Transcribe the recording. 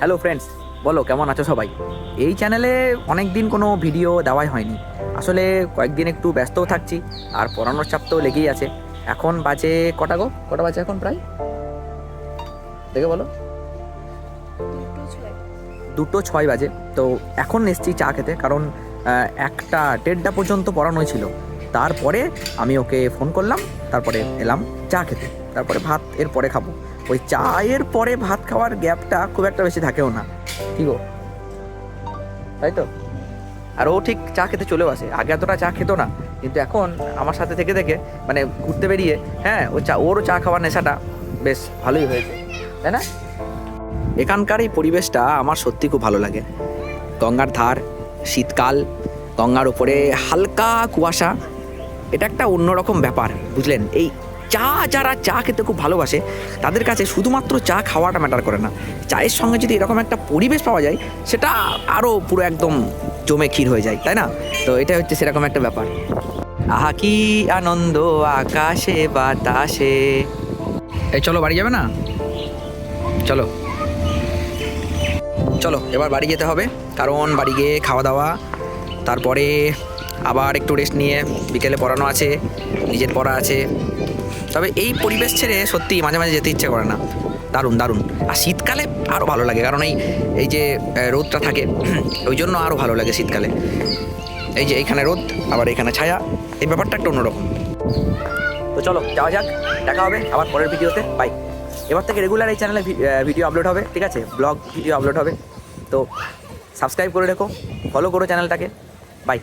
Hello friends, বলো কেমন আছো সবাই। এই চ্যানেলে অনেক দিন কোনো ভিডিও দেওয়াই হয়নি। আসলে কয়েকদিন একটু ব্যস্তও থাকছি, আর পড়ানোর চাপ তো লেগেই আছে। এখন বাজে কটা বাজে এখন প্রায় দেখে বলো? 2:06 বাজে। তো এখন এসছি চা খেতে, কারণ 1:30 পর্যন্ত পড়ানো ছিল। তারপরে আমি ওকে ফোন করলাম, তারপরে এলাম চা খেতে, তারপরে ভাত এর পরে খাবো। ওই চায়ের পরে ভাত খাওয়ার গ্যাপটা খুব একটা বেশি থাকেও না, কি গো, তাই তো? আর ও ঠিক চা খেতে চলেও আসে। আগে এতটা চা খেতো না, কিন্তু এখন আমার সাথে থেকে থেকে মানে ঘুরতে বেরিয়ে, হ্যাঁ, ওরও চা খাওয়ার নেশাটা বেশ ভালোই হয়েছে, তাই না? এখানকার এই পরিবেশটা আমার সত্যি খুব ভালো লাগে। গঙ্গার ধার, শীতকাল, গঙ্গার উপরে হালকা কুয়াশা, এটা একটা অন্যরকম ব্যাপার, বুঝলেন? এই যারা চা খেতে খুব ভালোবাসে তাদের কাছে শুধুমাত্র চা খাওয়াটা ম্যাটার করে না, চায়ের সঙ্গে যদি এরকম একটা পরিবেশ পাওয়া যায় সেটা আরও পুরো একদম জমে ক্ষীর হয়ে যায়, তাই না? তো এটা হচ্ছে সেরকম একটা ব্যাপার। আহা কি আনন্দ আকাশে বাতাসে। এই চলো, বাড়ি যাবে না? চলো চলো, এবার বাড়ি যেতে হবে, কারণ বাড়ি গিয়ে খাওয়া দাওয়া, তারপরে আবার একটু রেস্ট নিয়ে বিকেলে পড়ানো আছে, নিজের পড়া আছে। তবে এই পরিবেশ ছেড়ে সত্যি মাঝে মাঝে যেতে ইচ্ছে করে না। দারুণ দারুণ। আর শীতকালে আরও ভালো লাগে, কারণ এই যে রোদটা থাকে, ওই জন্য আরও ভালো লাগে শীতকালে। এই যে এইখানে রোদ, আবার এখানে ছায়া, এই ব্যাপারটা একটা অন্যরকম। তো চলো যাওয়া যাক, দেখা হবে আবার পরের ভিডিওতে। বাই। এবার থেকে রেগুলার এই চ্যানেলে ভিডিও আপলোড হবে, ঠিক আছে? ব্লগ ভিডিও আপলোড হবে। তো সাবস্ক্রাইব করে রেখো, ফলো করো চ্যানেলটাকে। বাই।